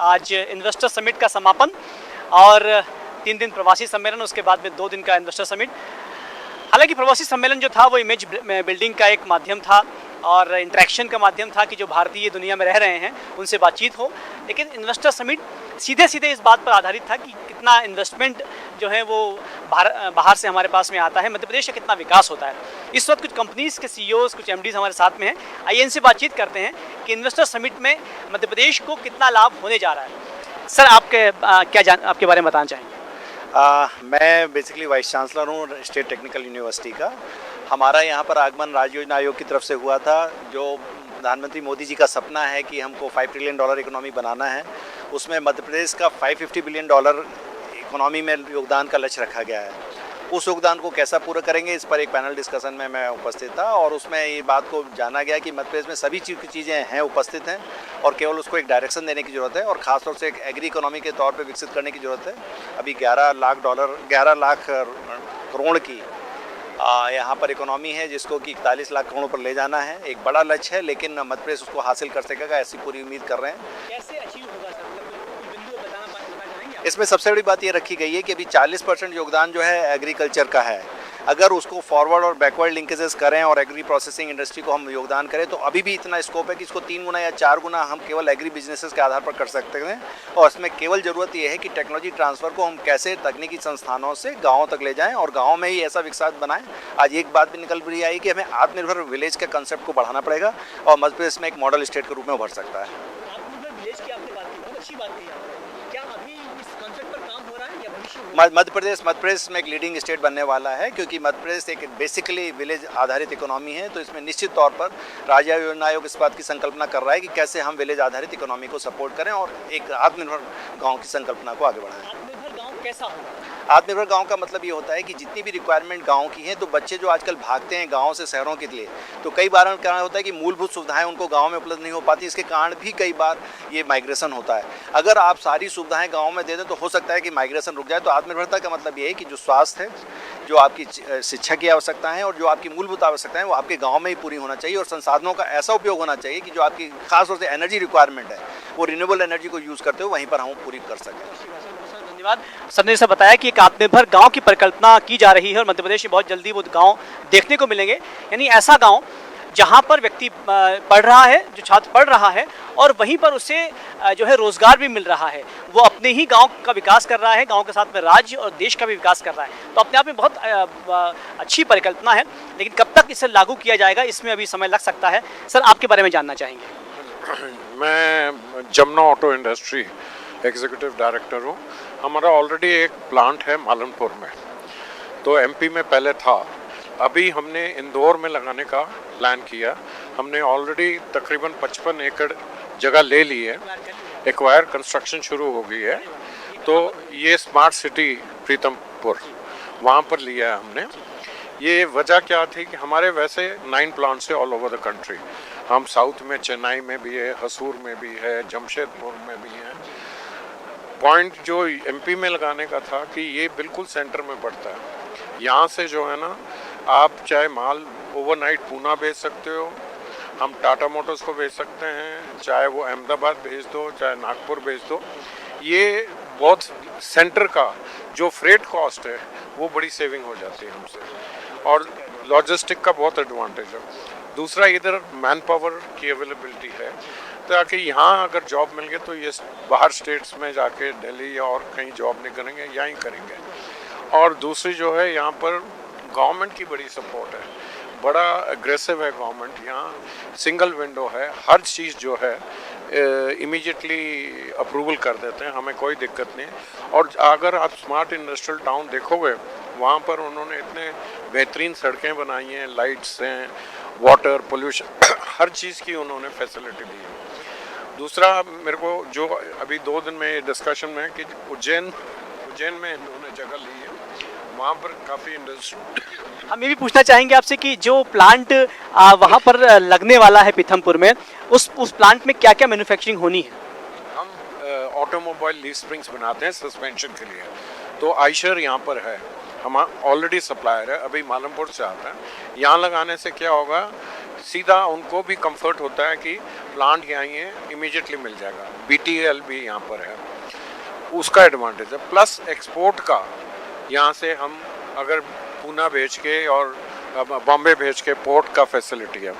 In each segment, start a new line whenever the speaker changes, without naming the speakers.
आज investor summit का समापन और 3 दिन प्रवासी सम्मेलन, उसके बाद में 2 दिन का इन्वेस्टर समिट। हालांकि प्रवासी सम्मेलन जो था वो इमेज बिल्डिंग का एक माध्यम था और इंटरेक्शन का माध्यम था कि जो भारतीय दुनिया में रह रहे हैं उनसे बातचीत हो, लेकिन इन्वेस्टर समिट सीधे सीधे इस बात पर आधारित था कि कितना इन्वेस्टमेंट जो है वो बाहर से हमारे पास में आता है, मध्य प्रदेश का कितना विकास होता है। इस वक्त कुछ कंपनीज़ के सीईओज़, कुछ एमडीज़ हमारे साथ में हैं। आइए इनसे बातचीत करते हैं कि इन्वेस्टर समिट में मध्य प्रदेश को कितना लाभ होने जा रहा है। सर, आपके बारे में बताना चाहेंगे?
मैं बेसिकली वाइस चांसलर हूँ स्टेट टेक्निकल यूनिवर्सिटी का। हमारा यहाँ पर आगमन राज्य योजना आयोग की तरफ से हुआ था। जो प्रधानमंत्री मोदी जी का सपना है कि हमको $5 ट्रिलियन इकोनॉमी बनाना है, उसमें मध्य प्रदेश का $550 बिलियन इकोनॉमी में योगदान का लक्ष्य रखा गया है। उस योगदान को कैसा पूरा करेंगे, इस पर एक पैनल डिस्कशन में मैं उपस्थित था और उसमें ये बात को जाना गया कि मध्य प्रदेश में सभी चीज़ें हैं, उपस्थित हैं और केवल उसको एक डायरेक्शन देने की ज़रूरत है और ख़ासतौर से एक एग्री इकोनॉमी के तौर पे विकसित करने की ज़रूरत है। अभी $11 लाख करोड़ की यहाँ पर इकोनॉमी है, जिसको कि 41 लाख करोड़ पर ले जाना है। एक बड़ा लक्ष्य है, लेकिन मध्य प्रदेश उसको हासिल कर सकेगा, ऐसी पूरी उम्मीद कर रहे हैं।
कैसे अचीव होगा सर?
इसमें सबसे बड़ी बात ये रखी गई है कि अभी 40% योगदान जो है एग्रीकल्चर का है। अगर उसको फॉरवर्ड और बैकवर्ड लिंकेजेस करें और एग्री प्रोसेसिंग इंडस्ट्री को हम योगदान करें तो अभी भी इतना स्कोप है कि इसको 3 गुना या 4 गुना हम केवल एग्री बिजनेसेस के आधार पर कर सकते हैं। और इसमें केवल ज़रूरत ये है कि टेक्नोलॉजी ट्रांसफ़र को हम कैसे तकनीकी संस्थानों से गाँव तक ले जाएँ और गाँव में ही ऐसा विकसित बनाएं। आज एक बात भी निकल रही आई कि हमें आत्मनिर्भर विलेज के कंसेप्ट को बढ़ाना पड़ेगा और मध्य प्रदेश में एक मॉडल स्टेट के रूप में उभर सकता है।
आत्मनिर्भर विलेज की आपने बात की, बहुत अच्छी बात कही। क्या अभी इस कॉन्सेप्ट पर काम हो रहा है या भविष्य में?
मध्य प्रदेश में एक लीडिंग स्टेट बनने वाला है, क्योंकि मध्य प्रदेश एक बेसिकली विलेज आधारित इकोनॉमी है। तो इसमें निश्चित तौर पर राज्य योजना आयोग इस बात की संकल्पना कर रहा है कि कैसे हम विलेज आधारित इकोनॉमी को सपोर्ट करें और एक आत्मनिर्भर गांव की संकल्पना को आगे बढ़ाएं।
आत्मनिर्भर गांव कैसा होगा?
आत्मनिर्भर गांव का मतलब ये होता है कि जितनी भी रिक्वायरमेंट गांव की है, तो बच्चे जो आजकल भागते हैं गांव से शहरों के लिए, तो कई बार कारण होता है कि मूलभूत सुविधाएं उनको गांव में उपलब्ध नहीं हो पाती। इसके कारण भी कई बार ये माइग्रेशन होता है। अगर आप सारी सुविधाएं गांव में दे दें तो हो सकता है कि माइग्रेशन रुक जाए। तो आत्मनिर्भरता का मतलब ये है कि जो स्वास्थ्य है, जो आपकी शिक्षा की आवश्यकता है और जो आपकी मूलभूत आवश्यकताएं वो आपके गाँव में ही पूरी होना चाहिए और संसाधनों का ऐसा उपयोग होना चाहिए कि जो आपकी खासतौर से एनर्जी रिक्वायरमेंट है वो रिन्यूएबल एनर्जी को यूज़ करते हुए वहीं पर हम पूरी कर सकें।
धन्यवाद। सर ने जैसा बताया कि एक आत्मनिर्भर गांव की परिकल्पना की जा रही है और मध्य प्रदेश में बहुत जल्दी वो गांव देखने को मिलेंगे। यानी ऐसा गांव जहां पर व्यक्ति पढ़ रहा है, जो छात्र पढ़ रहा है और वहीं पर उसे जो है रोजगार भी मिल रहा है। वो अपने ही गांव का विकास कर रहा है, गांव के साथ में राज्य और देश का भी विकास कर रहा है। तो अपने आप में बहुत अच्छी परिकल्पना है, लेकिन कब तक इसे लागू किया जाएगा इसमें अभी समय लग सकता है। सर, आपके बारे में जानना चाहेंगे?
मैं Jamuna auto industry executive director हूँ। हमारा ऑलरेडी एक प्लांट है मालनपुर में, तो एमपी में पहले था। अभी हमने इंदौर में लगाने का प्लान किया। हमने ऑलरेडी तकरीबन 55 एकड़ जगह ले ली है, एक्वायर कंस्ट्रक्शन शुरू हो गई है। तो ये स्मार्ट सिटी प्रीतमपुर वहाँ पर लिया है हमने। ये वजह क्या थी कि हमारे वैसे 9 प्लांट्स है ऑल ओवर द कंट्री। हम साउथ में चेन्नई में भी है, हसूर में भी है, जमशेदपुर में भी है। पॉइंट जो एमपी में लगाने का था कि ये बिल्कुल सेंटर में पड़ता है। यहाँ से जो है ना, आप चाहे माल ओवरनाइट पूना भेज सकते हो, हम टाटा मोटर्स को भेज सकते हैं, चाहे वो अहमदाबाद भेज दो, चाहे नागपुर भेज दो। ये बहुत सेंटर का जो फ्रेट कॉस्ट है वो बड़ी सेविंग हो जाती है हमसे और लॉजिस्टिक का बहुत एडवांटेज है। दूसरा, इधर मैन पावर की अवेलेबिलिटी है, ताकि यहाँ अगर जॉब मिल गए तो ये बाहर स्टेट्स में जाके दिल्ली या और कहीं जॉब नहीं करेंगे, यहीं करेंगे। और दूसरी जो है, यहाँ पर गवर्नमेंट की बड़ी सपोर्ट है, बड़ा एग्रेसिव है गवर्नमेंट। यहाँ सिंगल विंडो है, हर चीज़ जो है इमीडिएटली अप्रूवल कर देते हैं, हमें कोई दिक्कत नहीं। और अगर आप स्मार्ट इंडस्ट्रियल टाउन देखोगे, वहाँ पर उन्होंने इतने बेहतरीन सड़कें बनाई हैं, लाइट्स हैं, वाटर पोल्यूशन हर चीज़ की उन्होंने फैसिलिटी दी है। दूसरा, मेरे को जो अभी 2 दिन में डिस्कशन में है कि उज्जैन में इन्होंने जगह ली है, वहाँ पर काफ़ी इंडस्ट्री।
हम ये भी पूछना चाहेंगे आपसे कि जो प्लांट वहाँ पर लगने वाला है पीथमपुर में, उस प्लांट में क्या क्या मैन्युफैक्चरिंग होनी है?
हम ऑटोमोबाइल लीफ स्प्रिंग्स बनाते हैं सस्पेंशन के लिए। तो आयशर यहाँ पर है, हम ऑलरेडी सप्लायर है, अभी मालमपुर से आता है। यहाँ लगाने से क्या होगा सीधा उनको भी कंफर्ट होता है कि प्लांट यहाँ ही है, इमीडिएटली मिल जाएगा। BTL भी यहाँ पर है, उसका एडवांटेज है। प्लस एक्सपोर्ट का, यहाँ से हम अगर पूना भेज के और बॉम्बे भेज के पोर्ट का फैसिलिटी है,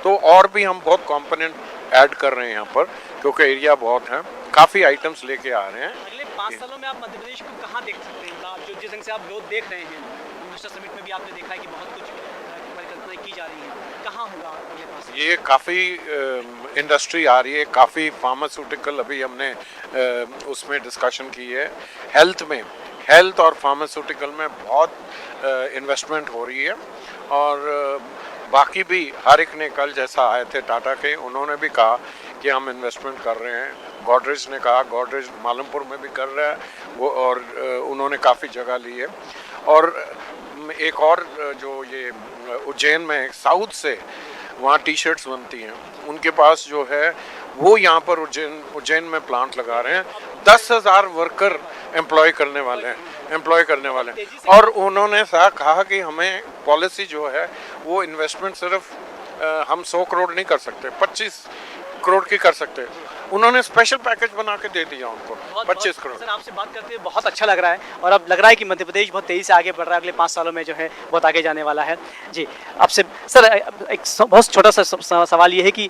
तो और भी हम बहुत कंपोनेंट ऐड कर रहे हैं यहाँ पर, क्योंकि एरिया बहुत है, काफ़ी आइटम्स लेके आ रहे हैं।
अगले 5 सालों में आप मध्य प्रदेश को कहाँ देख सकते हैं? आप जो जिस ढंग से आप ग्रोथ देख रहे हैं, इन्वेस्टर समिट में भी आपने देखा है कि बहुत कुछ परिकल्पनाएं की जा रही हैं, कहाँ होगा अगले 5 साल?
ये काफ़ी इंडस्ट्री आ रही है, काफ़ी फार्मास्यूटिकल अभी हमने उसमें डिस्कशन की है। हेल्थ और फार्मास्यूटिकल में बहुत इन्वेस्टमेंट हो रही है। और बाकी भी हर एक ने, कल जैसा आए थे टाटा के, उन्होंने भी कहा कि हम इन्वेस्टमेंट कर रहे हैं। गोदरेज ने कहा, गोदरेज मालमपुर में भी कर रहा है वो, और उन्होंने काफ़ी जगह ली है। और एक और जो ये उज्जैन में साउथ से वहाँ टी-शर्ट्स बनती हैं, उनके पास जो है वो यहाँ पर उज्जैन में प्लांट लगा रहे हैं। 10,000 वर्कर एम्प्लॉय करने वाले हैं। और उन्होंने कहा कि हमें पॉलिसी जो है वो इन्वेस्टमेंट सिर्फ हम 100 करोड़ नहीं कर सकते, 25 करोड़ की कर सकते। उन्होंने स्पेशल पैकेज बना के दे दिया उनको 25 करोड़।
सर, आपसे बात करते हुए बहुत अच्छा लग रहा है, और अब लग रहा है कि मध्य प्रदेश बहुत तेज़ी से आगे बढ़ रहा है, अगले 5 सालों में जो है बहुत आगे जाने वाला है। जी, आपसे सर एक बहुत छोटा सा सवाल ये है कि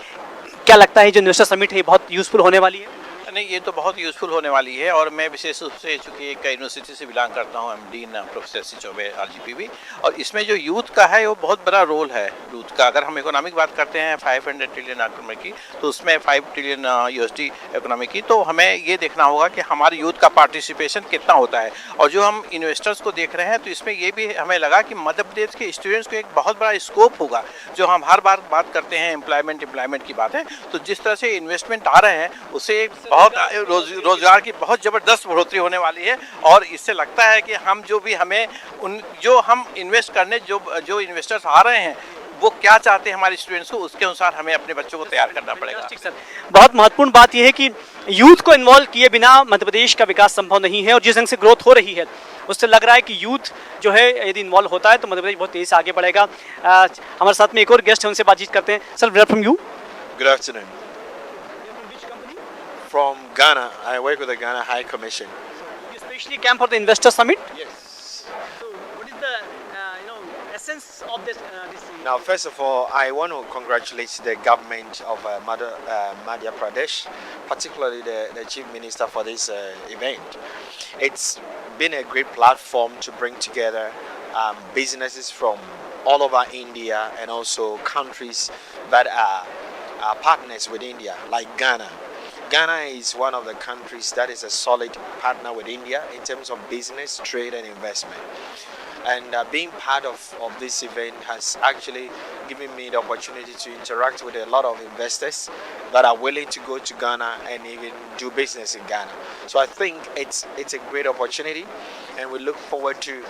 क्या लगता है जो इन्वेस्टर समिट है बहुत यूज़फुल होने वाली है?
नहीं, ये तो बहुत यूज़फुल होने वाली है। और मैं विशेष रूप से, चूँकि एक यूनिवर्सिटी से बिलोंग करता हूँ, MD professor C Chaubey RGPV, और इसमें जो यूथ का है वो बहुत बड़ा रोल है यूथ का। अगर हम इकोनॉमिक बात करते हैं 500 ट्रिलियन इकोनॉमी की, तो उसमें 5 ट्रिलियन USD इकोनॉमी की, तो हमें ये देखना होगा कि हमारे यूथ का पार्टिसिपेशन कितना होता है। और जो हम इन्वेस्टर्स को देख रहे हैं, तो इसमें ये भी हमें लगा कि मध्य प्रदेश के स्टूडेंट्स को एक बहुत बड़ा स्कोप होगा। जो हम हर बार बात करते हैं एम्प्लॉयमेंट की बात है, तो जिस तरह से इन्वेस्टमेंट आ रहे हैं उससे एक बहुत रोजगार की बहुत ज़बरदस्त बढ़ोतरी होने वाली है। और इससे लगता है कि हम जो हम इन्वेस्ट करने जो इन्वेस्टर्स आ रहे हैं वो क्या चाहते हैं हमारे स्टूडेंट्स को, उसके अनुसार हमें अपने बच्चों को तैयार करना पड़ेगा।
ठीक सर, बहुत महत्वपूर्ण बात यह है कि यूथ को इन्वॉल्व किए बिना मध्य प्रदेश का विकास संभव नहीं है। और जिस ढंग से ग्रोथ हो रही है उससे लग रहा है कि यूथ जो है यदि इन्वॉल्व होता है तो मध्य प्रदेश बहुत तेज़ी से आगे बढ़ेगा। हमारे साथ में एक और गेस्ट है, उनसे बातचीत करते हैं। Sir, welcome you.
Good afternoon. From Ghana, I work with the Ghana High Commission.
You especially came for the investor summit.
Yes.
So, what is the essence of this?
Now, first of all, I want to congratulate the government of Madhya Pradesh, particularly the Chief Minister, for this event. It's been a great platform to bring together businesses from all over India and also countries that are partners with India, like Ghana. Ghana is one of the countries that is a solid partner with India in terms of business, trade and investment. And being part of this event has actually given me the opportunity to interact with a lot of investors that are willing to go to Ghana and even do business in Ghana. So I think it's a great opportunity, and we look forward to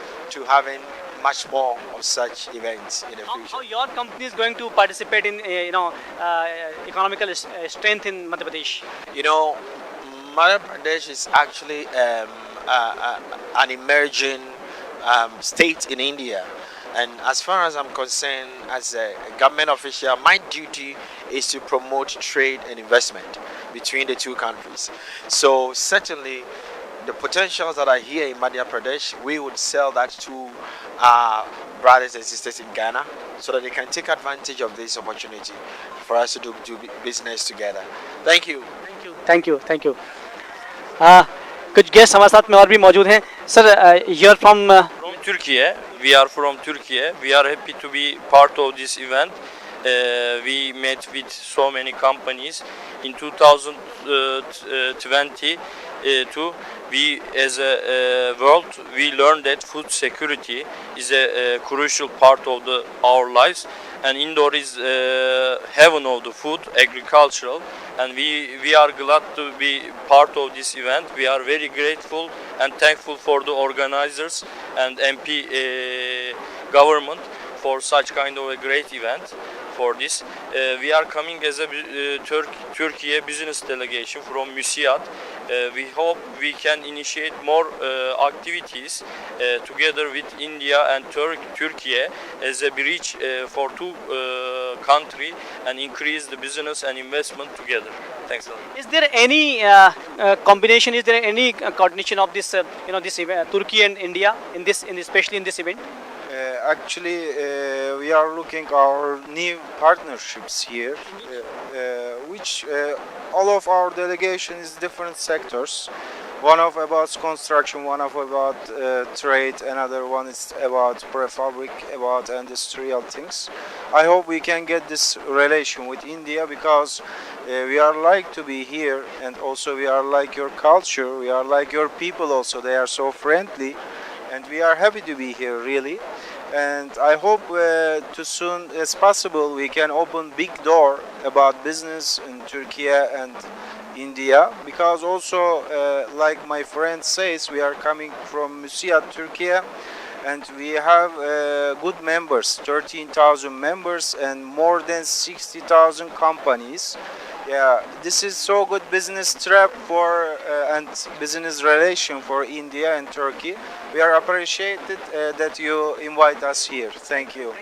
having much more of such events in the future.
How your company is going to participate in economical strength in Madhya Pradesh?
You know, Madhya Pradesh is actually an emerging state in India, and as far as I'm concerned, as a government official, my duty is to promote trade and investment between the two countries. So certainly the potentials that are here in Madhya Pradesh, we would sell that to our brothers and sisters in Ghana so that they can take advantage of this opportunity for us to do business together. Thank you.
Thank you. कुछ guest हमारे साथ में और भी मौजूद हैं। Sir, you are from
Turkey. We are from Turkey. We are happy to be part of this event. We met with so many companies. In 2022, we as a world, we learned that food security is a crucial part of our lives. And indoor is heaven of the food, agricultural. And we are glad to be part of this event. We are very grateful and thankful for the organizers and MP government for such kind of a great event. For this, we are coming as a Turkey business delegation from MÜSİAD. We hope we can initiate more activities together with India and Turkey as a bridge for two country and increase the business and investment together. Thanks a lot.
Is there any combination? Is there any coordination of this, this event, Turkey and India especially in this event?
Actually, we are looking our new partnerships here, which all of our delegation is different sectors. One of about construction, one of about trade, another one is about prefabric, about industrial things. I hope we can get this relation with India because we are like to be here, and also we are like your culture, we are like your people also. They are so friendly, and we are happy to be here really. And I hope too soon as possible we can open big door about business in Turkey and India, because also like my friend says, we are coming from Müsiyat Turkey, and we have good members, 13,000 members and more than 60,000 companies. Yeah, this is so good business trap for and business relation for India and Turkey. We are appreciated that you invite us here. Thank you.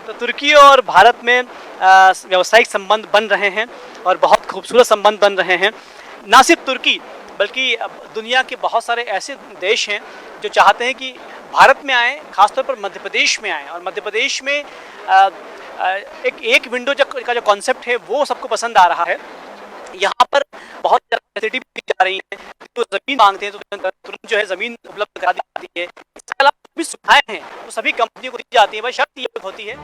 तो तुर्की और भारत में व्यावसायिक संबंध बन रहे हैं और बहुत खूबसूरत संबंध बन रहे हैं। ना सिर्फ तुर्की बल्कि दुनिया के बहुत सारे ऐसे देश हैं जो चाहते हैं कि भारत में आएँ, खासतौर पर मध्य प्रदेश में आएँ, और मध्य प्रदेश में एक विंडो का जो कॉन्सेप्ट है वो सबको पसंद आ रहा है। यहाँ पर बहुत ज़्यादा फैसिलिटी दी जा रही है, तो ज़मीन मांगते हैं तो तुरंत जो है ज़मीन उपलब्ध करा दी जाती है। इसके अलावा भी सुविधाएँ हैं तो सभी कंपनियों को दी जाती है, बस शर्त ये होती है